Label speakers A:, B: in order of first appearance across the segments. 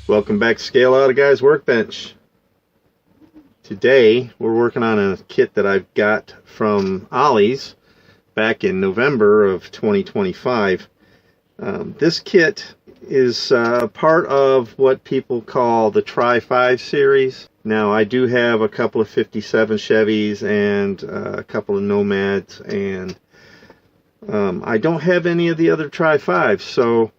A: Welcome back to Scale Out a Guy's Workbench. Today we're working on a kit that I've got from Ollie's back in November of 2025. This kit is part of what people call the Tri-5 series. Now I do have a couple of 57 Chevys and a couple of Nomads, and I don't have any of the other Tri-5s, so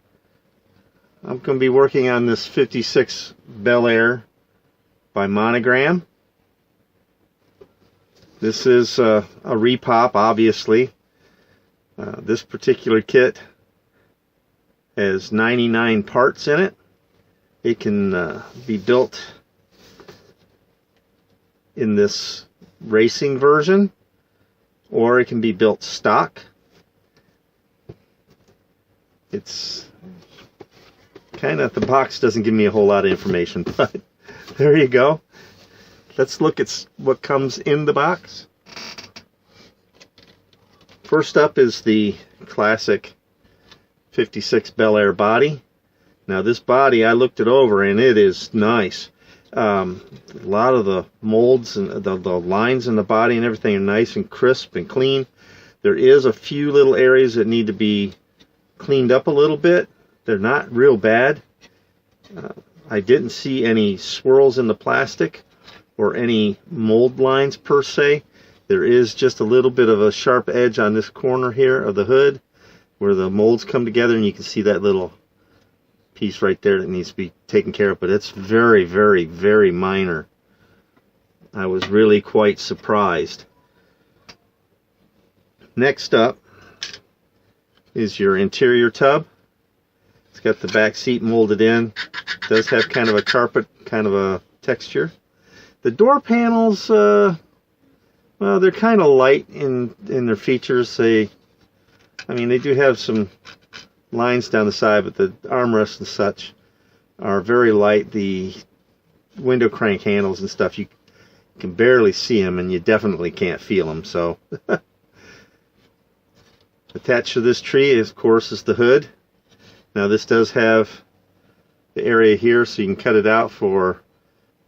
A: I'm going to be working on this 56 Bel Air by Monogram. This is a repop, obviously. This particular kit has 99 parts in it. It can be built in this racing version, or it can be built stock. It's kind of, the box doesn't give me a whole lot of information, but there you go. Let's look at what comes in the box. First up is the classic 56 Bel Air body. Now this body, I looked it over and it is nice. A lot of the molds and the lines in the body and everything are nice and crisp and clean. There is a few little areas that need to be cleaned up a little bit. They're not real bad. I didn't see any swirls in the plastic or any mold lines per se. There is just a little bit of a sharp edge on this corner here of the hood where the molds come together, and you can see that little piece right there that needs to be taken care of, but it's very, very, very minor. I was really quite surprised. Next up is your interior tub. It's got the back seat molded in. It does have kind of a carpet kind of a texture. The door panels, well, they're kind of light in their features. I mean, they do have some lines down the side, but the armrests and such are very light. The window crank handles and stuff, you can barely see them, and you definitely can't feel them. So, attached to this tree, of course, is the hood. Now this does have the area here so you can cut it out for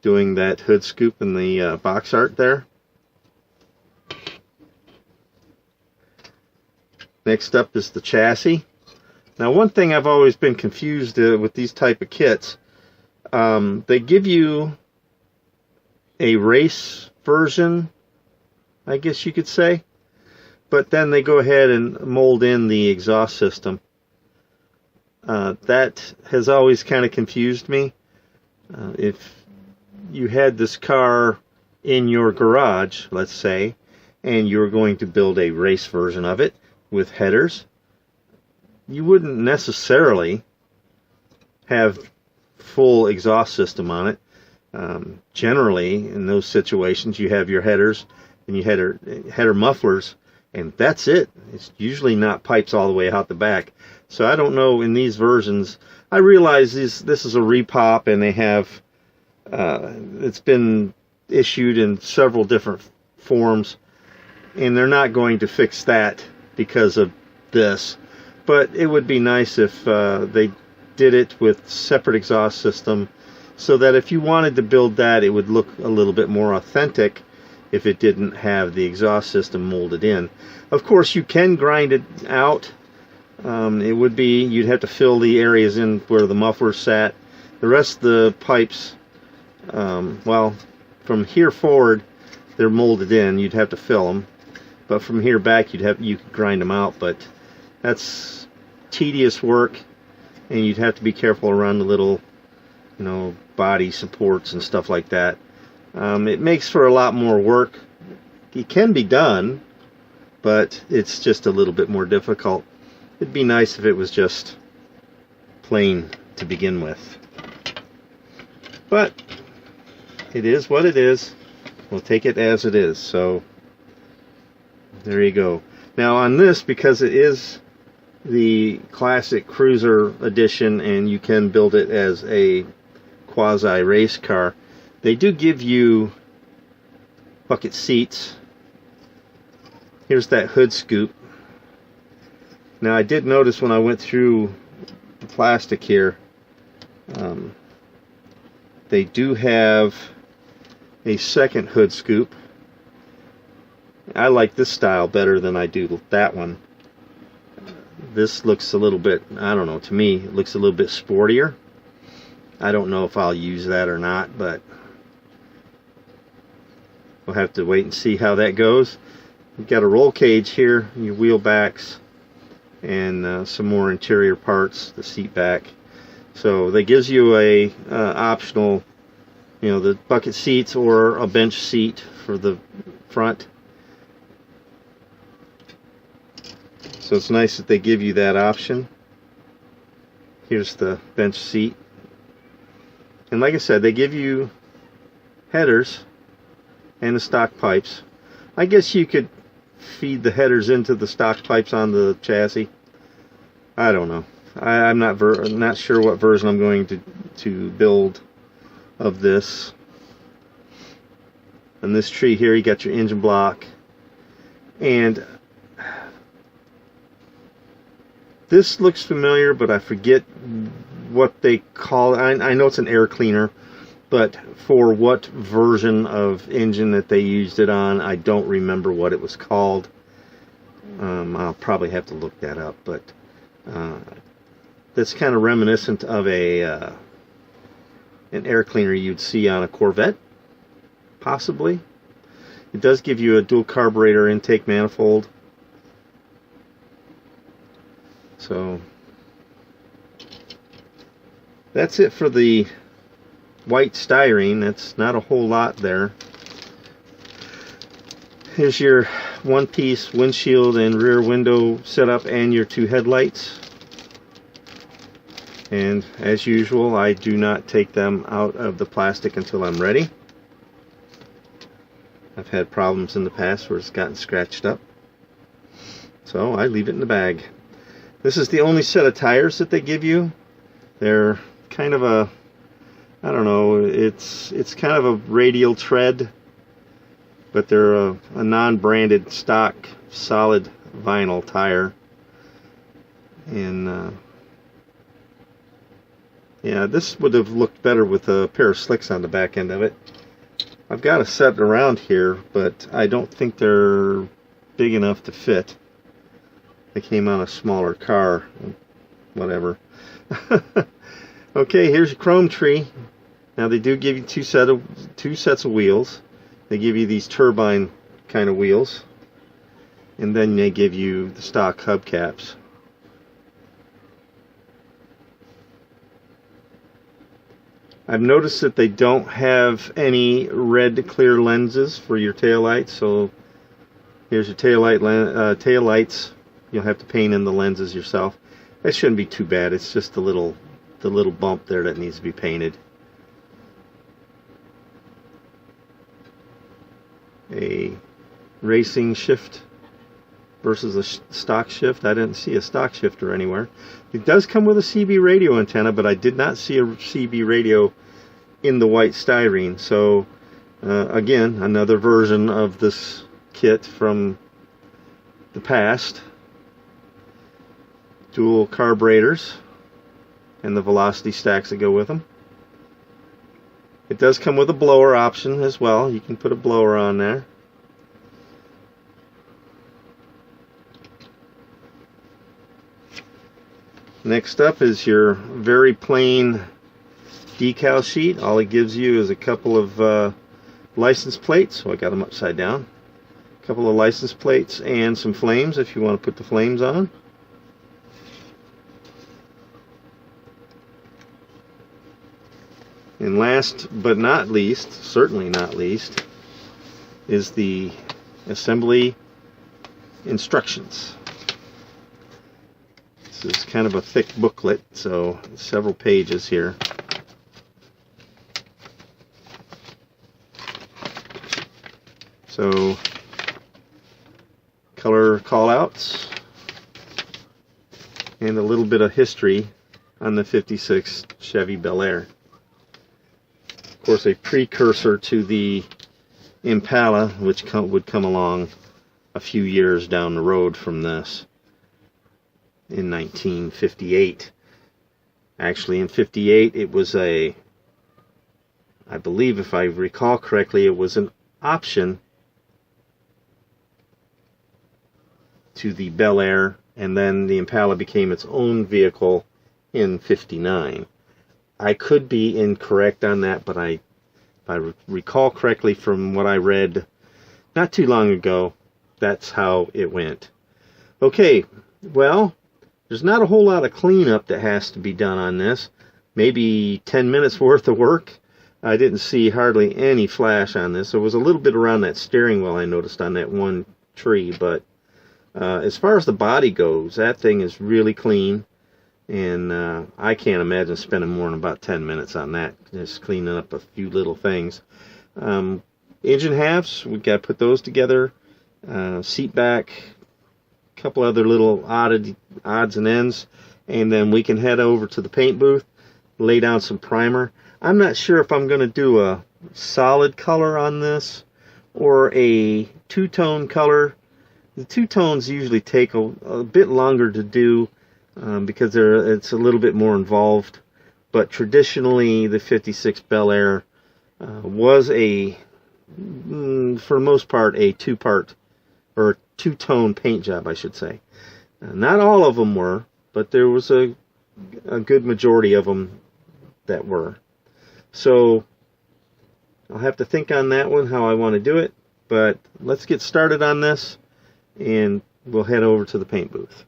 A: doing that hood scoop in the box art there. Next up is the chassis. Now one thing I've always been confused with these type of kits, they give you a race version, I guess you could say, but then they go ahead and mold in the exhaust system. That has always kind of confused me. If you had this car in your garage, let's say, and you're going to build a race version of it with headers, you wouldn't necessarily have full exhaust system on it. Generally, in those situations, you have your headers and you header mufflers, and that's it. It's usually not pipes all the way out the back. So I don't know in these versions. I realize this is a repop, and they have it's been issued in several different forms, and they're not going to fix that because of this. But it would be nice if they did it with separate exhaust system, so that if you wanted to build that, it would look a little bit more authentic if it didn't have the exhaust system molded in. Of course, you can grind it out. It would be, you'd have to fill the areas in where the muffler sat. The rest of the pipes, well, from here forward, they're molded in. You'd have to fill them, but from here back, you could grind them out. But that's tedious work, and you'd have to be careful around the little, body supports and stuff like that. It makes for a lot more work. It can be done, but it's just a little bit more difficult. It'd be nice if it was just plain to begin with. But it is what it is. We'll take it as it is. So there you go. Now on this, because it is the classic cruiser edition and you can build it as a quasi race car, they do give you bucket seats. Here's that hood scoop. Now I did notice when I went through the plastic here, they do have a second hood scoop. I like this style better than I do that one. This looks a little bit, I don't know, to me it looks a little bit sportier. I don't know if I'll use that or not, but we'll have to wait and see how that goes. You've got a roll cage here, your wheel backs, and some more interior parts, the seat back. So that gives you a optional, you know, the bucket seats or a bench seat for the front. So it's nice that they give you that option. Here's the bench seat. And like I said, they give you headers and the stock pipes. I guess you could feed the headers into the stock pipes on the chassis. I don't know. I'm not sure what version I'm going to build of this. On this tree here, you got your engine block. And this looks familiar, but I forget what they call it. I know it's an air cleaner, but for what version of engine that they used it on, I don't remember what it was called. I'll probably have to look that up, but that's kind of reminiscent of an air cleaner you'd see on a Corvette, possibly. It does give you a dual carburetor intake manifold. So that's it for the white styrene. That's not a whole lot there. Here's your one-piece windshield and rear window setup and your two headlights. And as usual, I do not take them out of the plastic until I'm ready. I've had problems in the past where it's gotten scratched up, so I leave it in the bag. This is the only set of tires that they give you. They're kind of a, I don't know, it's kind of a radial tread, but they're a non-branded stock solid vinyl tire. And yeah, this would have looked better with a pair of slicks on the back end of it. I've got a set around here, but I don't think they're big enough to fit. They came on a smaller car. Whatever. Okay, here's your chrome tree. Now they do give you two sets of wheels. They give you these turbine kind of wheels, and then they give you the stock hubcaps. I've noticed that they don't have any red clear lenses for your taillights, so here's your taillights. You'll have to paint in the lenses yourself. That shouldn't be too bad. It's just the little bump there that needs to be painted. A racing shift versus a stock shift. I didn't see a stock shifter anywhere. It does come with a CB radio antenna, but I did not see a CB radio in the white styrene. So again, another version of this kit from the past. Dual carburetors and the velocity stacks that go with them. It does come with a blower option as well. You can put a blower on there. Next up is your very plain decal sheet. All it gives you is a couple of license plates. So I got them upside down. A couple of license plates and some flames if you want to put the flames on. And last but not least, certainly not least, is the assembly instructions. This is kind of a thick booklet, so several pages here. So, color callouts and a little bit of history on the 56 Chevy Bel Air. Of course, a precursor to the Impala, which would come along a few years down the road from this in 1958. Actually, in 58, it was a I believe, if I recall correctly, it was an option to the Bel Air, and then the Impala became its own vehicle in '59. I could be incorrect on that, but if I recall correctly from what I read not too long ago, that's how it went. Okay, well, there's not a whole lot of cleanup that has to be done on this. Maybe 10 minutes worth of work. I didn't see hardly any flash on this. There was a little bit around that steering wheel I noticed on that one tree, but as far as the body goes, that thing is really clean, and I can't imagine spending more than about 10 minutes on that, just cleaning up a few little things. Engine halves, we've got to put those together. Seat back, a couple other little odds and ends, and then we can head over to the paint booth, lay down some primer. I'm not sure if I'm going to do a solid color on this or a two-tone color. The two tones usually take a bit longer to do because it's a little bit more involved. But traditionally, the '56 Bel Air was for the most part, a two-part or two-tone paint job, I should say. Not all of them were, but there was a good majority of them that were. So I'll have to think on that one, how I want to do it. But let's get started on this, and we'll head over to the paint booth.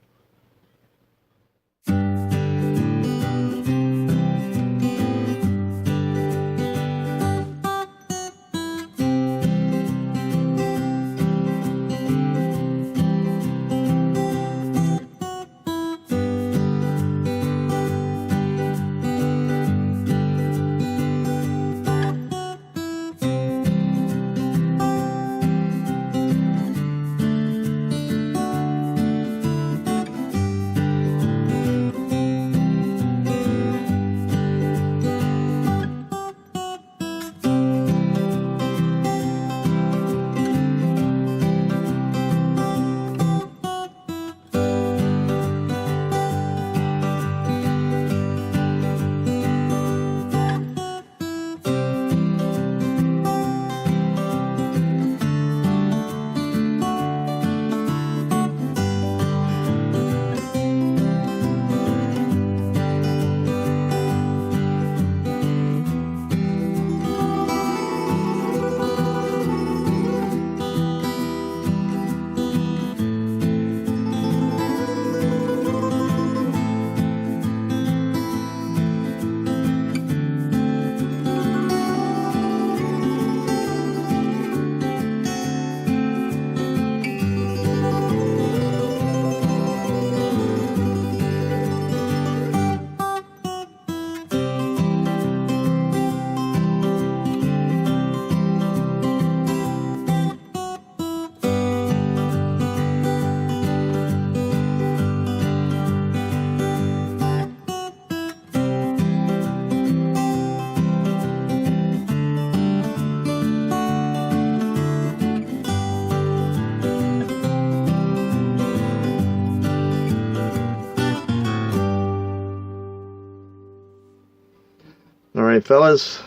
A: Alright fellas,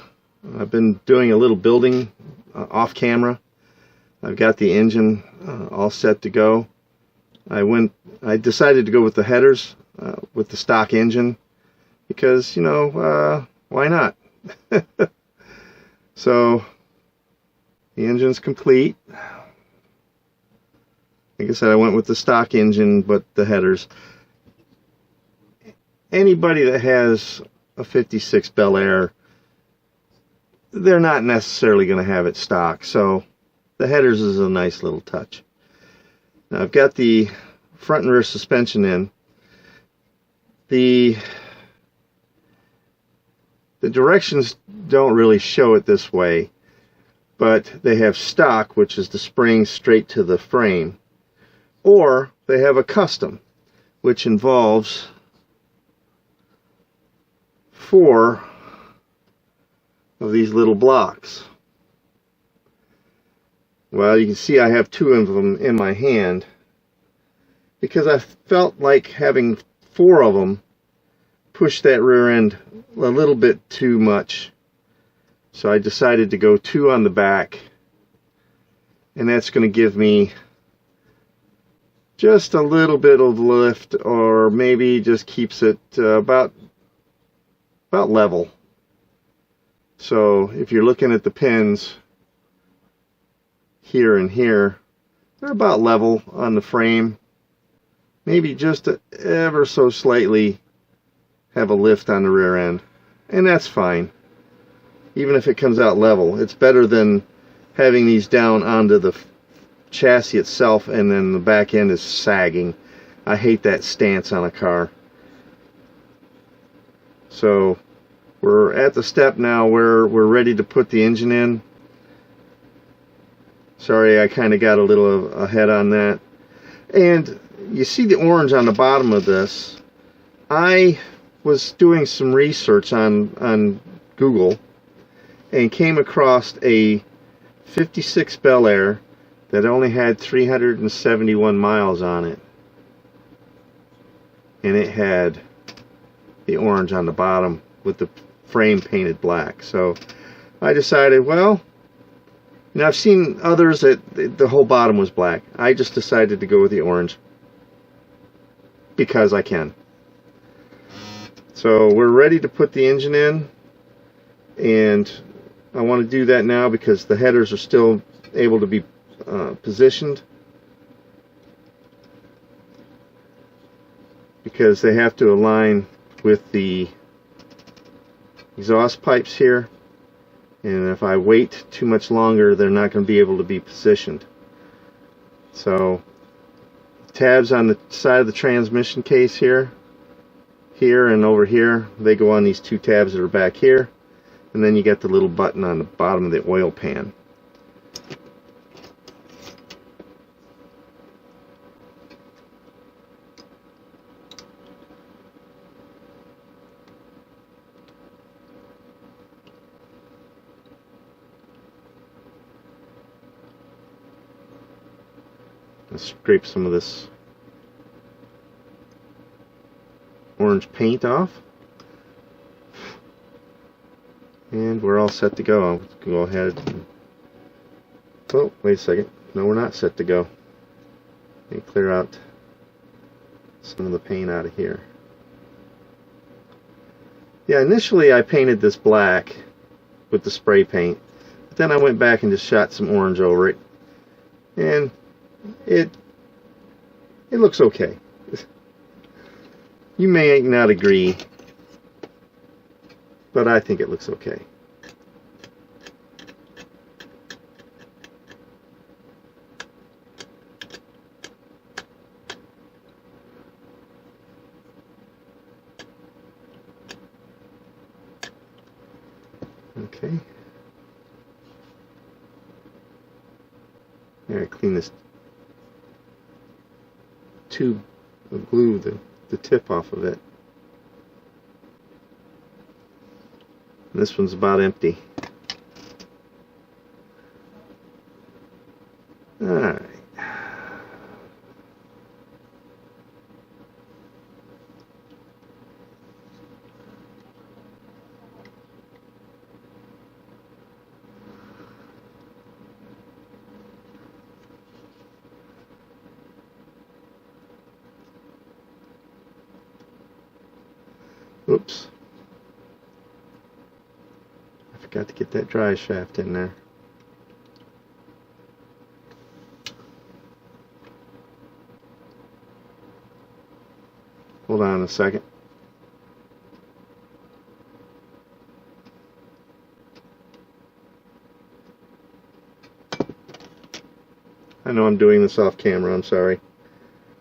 A: I've been doing a little building off camera. I've got the engine all set to go. I decided to go with the headers with the stock engine because, you know, why not? So the engine's complete. Like I said, I went with the stock engine but the headers. Anybody that has a '56 Bel Air, they're not necessarily going to have it stock, so the headers is a nice little touch. Now I've got the front and rear suspension in. The directions don't really show it this way, but they have stock, which is the spring straight to the frame, or they have a custom, which involves 4 of these little blocks. Well, you can see I have 2 of them in my hand because I felt like having 4 of them push that rear end a little bit too much. So I decided to go 2 on the back, and that's going to give me just a little bit of lift, or maybe just keeps it about level. So if you're looking at the pins here and here, they're about level on the frame. Maybe just ever so slightly have a lift on the rear end, and that's fine. Even if it comes out level, it's better than having these down onto the chassis itself and then the back end is sagging. I hate that stance on a car. So we're at the step now where we're ready to put the engine in. Sorry, I kind of got a little ahead on that. And you see the orange on the bottom of this. I was doing some research on Google and came across a 56 Bel Air that only had 371 miles on it, and it had the orange on the bottom with the frame painted black. So I decided, well, you know, I've seen others that the whole bottom was black. I just decided to go with the orange because I can. So we're ready to put the engine in, and I want to do that now because the headers are still able to be positioned, because they have to align with the exhaust pipes here, and if I wait too much longer, they're not going to be able to be positioned. So tabs on the side of the transmission case here and over here, they go on these 2 tabs that are back here, and then you get the little button on the bottom of the oil pan. Let's scrape some of this orange paint off, and we're all set to go. I'll go ahead and, oh, wait a second, no, we're not set to go. Let me clear out some of the paint out of here. Yeah, initially I painted this black with the spray paint, but then I went back and just shot some orange over it, and it looks okay. You may not agree, but I think it looks okay. Okay. Now clean this tube of glue, the tip off of it. And this one's about empty. Alright. Oops. I forgot to get that dry shaft in there. Hold on a second. I know I'm doing this off camera, I'm sorry.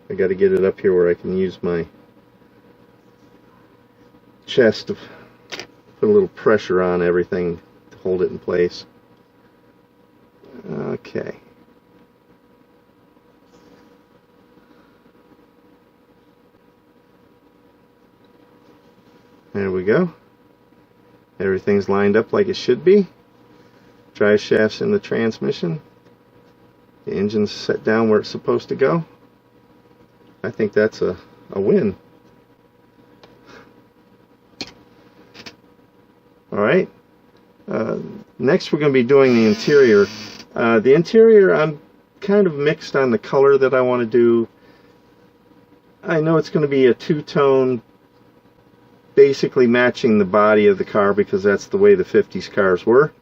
A: I got to get it up here where I can use my chest to put a little pressure on everything to hold it in place. Okay. There we go. Everything's lined up like it should be. Drive shaft's in the transmission. The engine's set down where it's supposed to go. I think that's a win. Alright, Next we're going to be doing the interior. The interior, I'm kind of mixed on the color that I want to do. I know it's going to be a two-tone, basically matching the body of the car because that's the way the 50s cars were.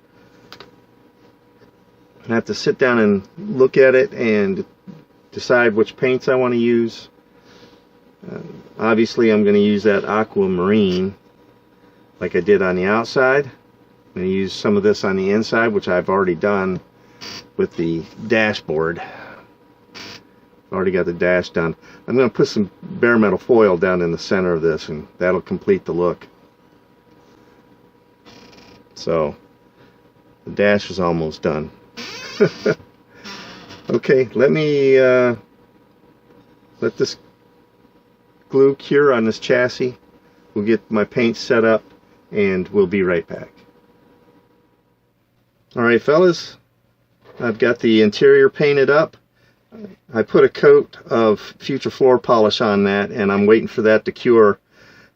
A: I have to sit down and look at it and decide which paints I want to use. Obviously I'm going to use that aquamarine like I did on the outside. I'm going to use some of this on the inside, which I've already done with the dashboard. Already got the dash done. I'm going to put some bare metal foil down in the center of this, and that'll complete the look. So the dash is almost done. Okay, let me let this glue cure on this chassis. We'll get my paint set up and we'll be right back. Alright fellas, I've got the interior painted up. I put a coat of future floor polish on that and I'm waiting for that to cure.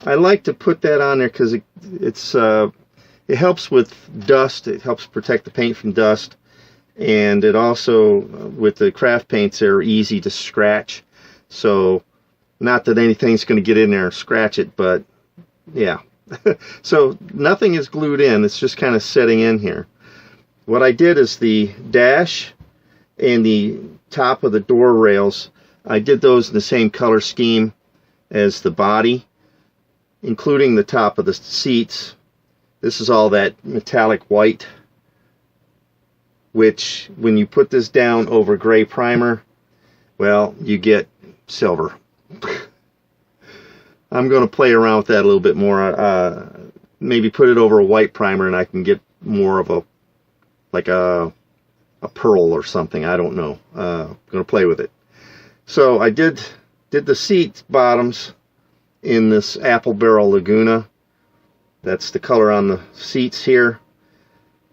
A: I like to put that on there because it helps with dust. It helps protect the paint from dust, and it also, with the craft paints, they're easy to scratch. So not that anything's going to get in there and scratch it, but yeah. So nothing is glued in, it's just kind of setting in here. What I did is the dash and the top of the door rails, I did those in the same color scheme as the body, including the top of the seats. This is all that metallic white, which when you put this down over gray primer, well, you get silver. I'm going to play around with that a little bit more. Maybe put it over a white primer and I can get more of a, like a pearl or something. I don't know. I'm going to play with it. So I did the seat bottoms in this apple barrel Laguna. That's the color on the seats here.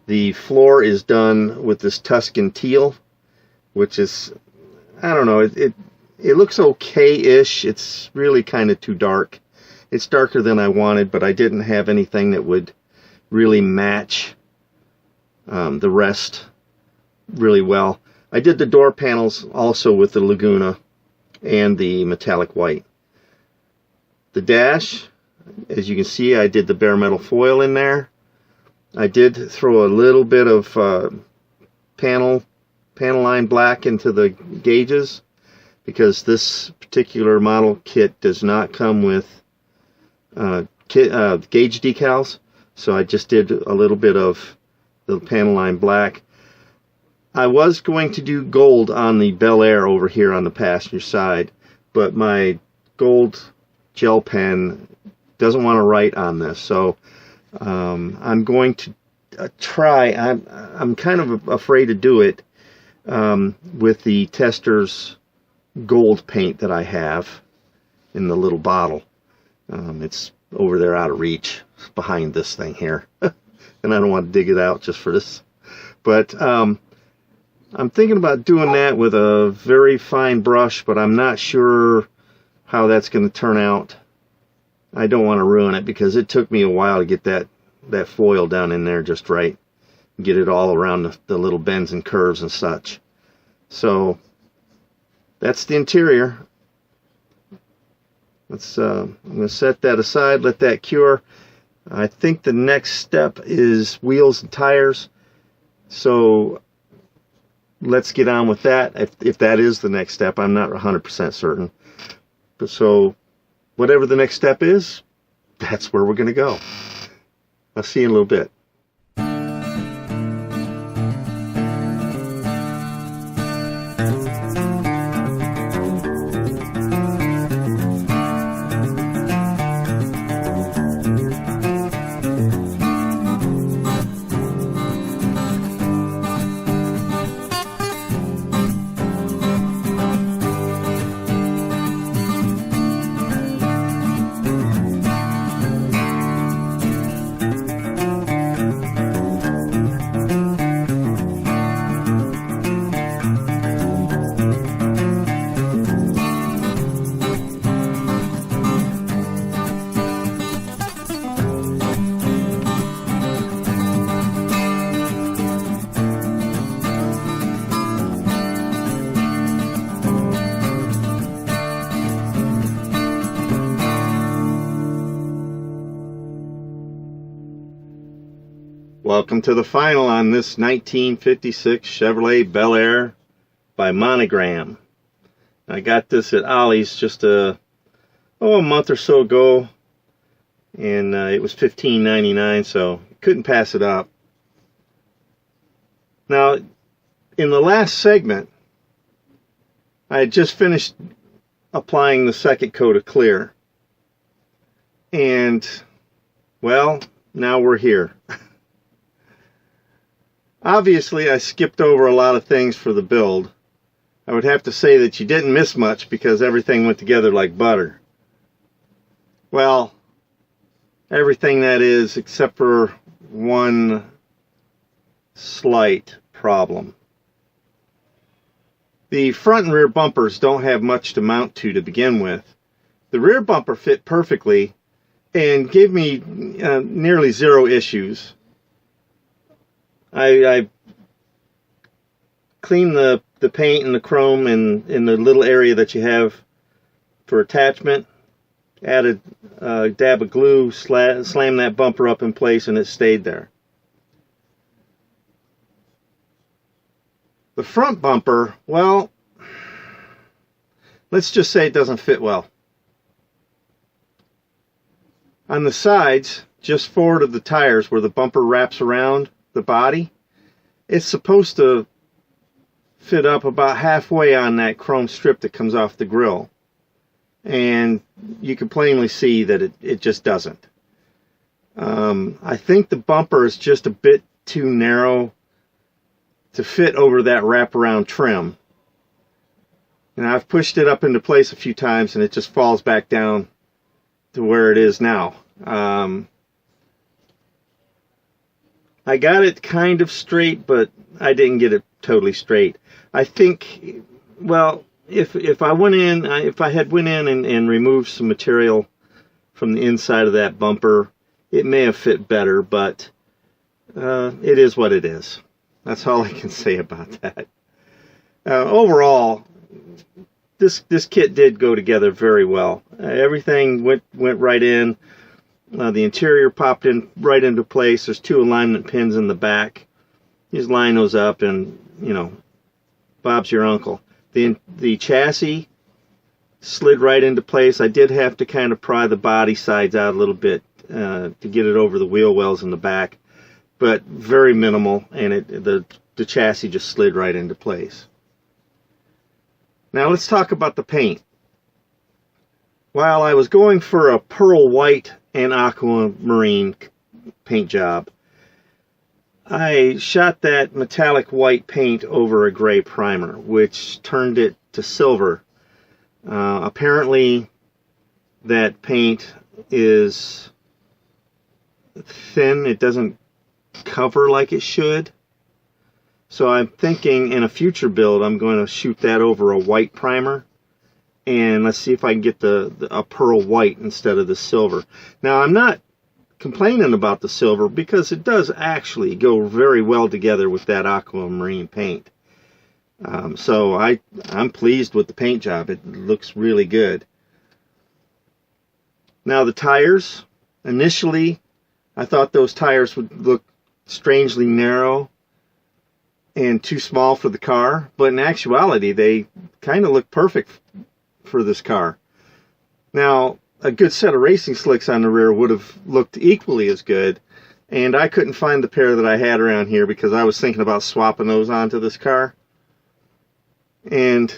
A: The floor is done with this Tuscan teal, which is, I don't know, it looks okay-ish. It's really kind of too dark. It's darker than I wanted, but I didn't have anything that would really match the rest really well. I did the door panels also with the Laguna and the metallic white. The dash, as you can see, I did the bare metal foil in there. I did throw a little bit of panel line black into the gauges because this particular model kit does not come with gauge decals, so I just did a little bit of the panel line black. I was going to do gold on the Bel Air over here on the passenger side, but my gold gel pen doesn't want to write on this, so I'm going to try. I'm kind of afraid to do it with the Tester's gold paint that I have in the little bottle. It's over there out of reach behind this thing here. And I don't want to dig it out just for this. But I'm thinking about doing that with a very fine brush, but I'm not sure how that's going to turn out. I don't want to ruin it because it took me a while to get that foil down in there just right. Get it all around the little bends and curves and such. So that's the interior. Let's I'm going to set that aside, let that cure. I think the next step is wheels and tires. So let's get on with that. If that is the next step, I'm not 100% certain. But so whatever the next step is, that's where we're going to go. I'll see you in a little bit. Welcome to the final on this 1956 Chevrolet Bel Air by Monogram. I got this at Ollie's just a month or so ago, and it was $15.99, so couldn't pass it up. Now, in the last segment, I had just finished applying the second coat of clear, and well, now we're here. Obviously, I skipped over a lot of things for the build. I would have to say that you didn't miss much because everything went together like butter. Well, everything that is, except for one slight problem. The front and rear bumpers don't have much to mount to begin with. The rear bumper fit perfectly and gave me nearly zero issues. I cleaned the paint and the chrome in the little area that you have for attachment. Added a dab of glue, slammed that bumper up in place, and it stayed there. The front bumper, well, let's just say it doesn't fit well. On the sides, just forward of the tires where the bumper wraps around the body, it's supposed to fit up about halfway on that chrome strip that comes off the grill, and you can plainly see that it just doesn't. I think the bumper is just a bit too narrow to fit over that wraparound trim, and I've pushed it up into place a few times and it just falls back down to where it is now. I got it kind of straight, but I didn't get it totally straight. I think, well, if I had went in and removed some material from the inside of that bumper, it may have fit better, but it is what it is. That's all I can say about that. Overall, this kit did go together very well. Everything went right in. The interior popped in right into place. There's 2 alignment pins in the back. You just line those up and, you know, Bob's your uncle. The chassis slid right into place. I did have to kind of pry the body sides out a little bit to get it over the wheel wells in the back, but very minimal, and the chassis just slid right into place. Now let's talk about the paint. While I was going for a pearl white and aquamarine paint job, I shot that metallic white paint over a gray primer, which turned it to silver. Apparently that paint is thin. It doesn't cover like it should. So I'm thinking in a future build I'm going to shoot that over a white primer, and let's see if I can get a pearl white instead of the silver. Now, I'm not complaining about the silver because it does actually go very well together with that aquamarine paint. So I'm pleased with the paint job. It looks really good. Now the tires, initially I thought those tires would look strangely narrow and too small for the car, but in actuality they kind of look perfect for this car. Now, a good set of racing slicks on the rear would have looked equally as good, and I couldn't find the pair that I had around here because I was thinking about swapping those onto this car. And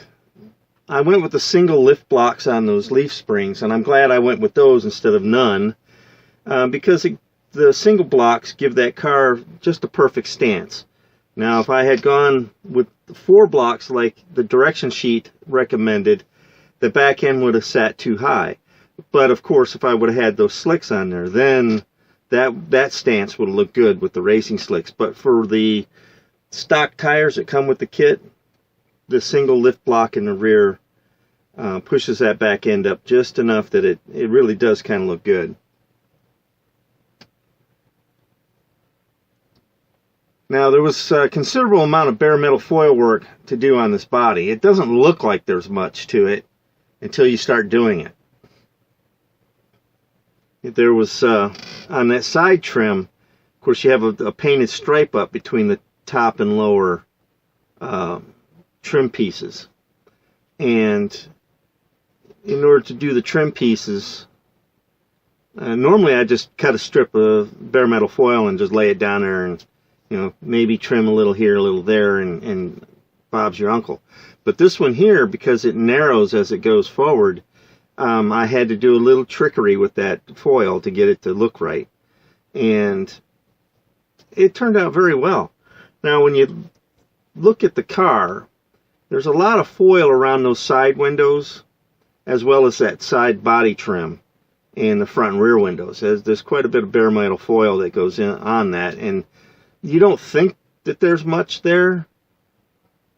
A: I went with the single lift blocks on those leaf springs, and I'm glad I went with those instead of none, because the single blocks give that car just a perfect stance. Now, if I had gone with 4 blocks like the direction sheet recommended, the back end would have sat too high. But of course, if I would have had those slicks on there, then that stance would have looked good with the racing slicks. But for the stock tires that come with the kit, the single lift block in the rear pushes that back end up just enough that it really does kind of look good. Now, there was a considerable amount of bare metal foil work to do on this body. It doesn't look like there's much to it until you start doing it. There was, on that side trim, course, you have a painted stripe up between the top and lower trim pieces. And in order to do the trim pieces, normally I just cut a strip of bare metal foil and just lay it down there and, you know, maybe trim a little here, a little there, and Bob's your uncle. But this one here, because it narrows as it goes forward, I had to do a little trickery with that foil to get it to look right. And it turned out very well. Now, when you look at the car, there's a lot of foil around those side windows, as well as that side body trim and the front and rear windows. There's quite a bit of bare metal foil that goes in on that, and you don't think that there's much there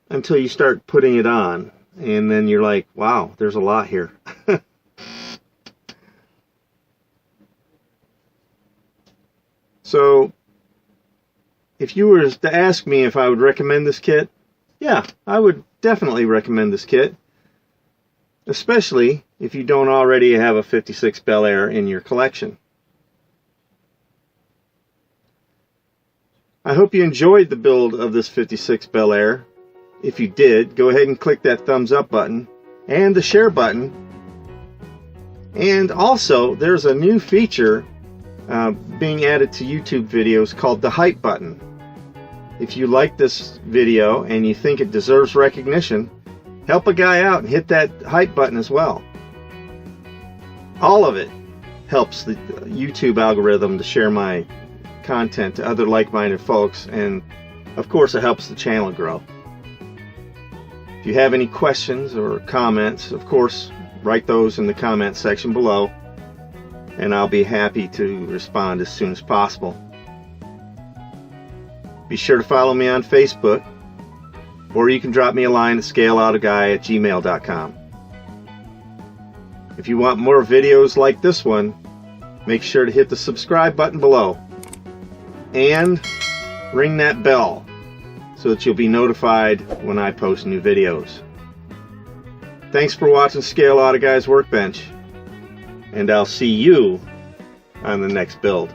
A: until you start putting it on, and then you're like, wow, there's a lot here. So if you were to ask me if I would recommend this kit, yeah, I would definitely recommend this kit, especially if you don't already have a 56 Bel Air in your collection. I hope you enjoyed the build of this 56 Bel Air. If you did, go ahead and click that thumbs up button and the share button. And also, there's a new feature being added to YouTube videos called the hype button. If you like this video and you think it deserves recognition, help a guy out and hit that hype button as well. All of it helps the YouTube algorithm to share my content to other like-minded folks, and of course it helps the channel grow. If you have any questions or comments, of course, write those in the comment section below, and I'll be happy to respond as soon as possible. Be sure to follow me on Facebook, or you can drop me a line at scaleoutaguy@gmail.com. If you want more videos like this one, make sure to hit the subscribe button below and ring that bell so that you'll be notified when I post new videos. Thanks for watching Scale Out a Guy's Workbench, and I'll see you on the next build.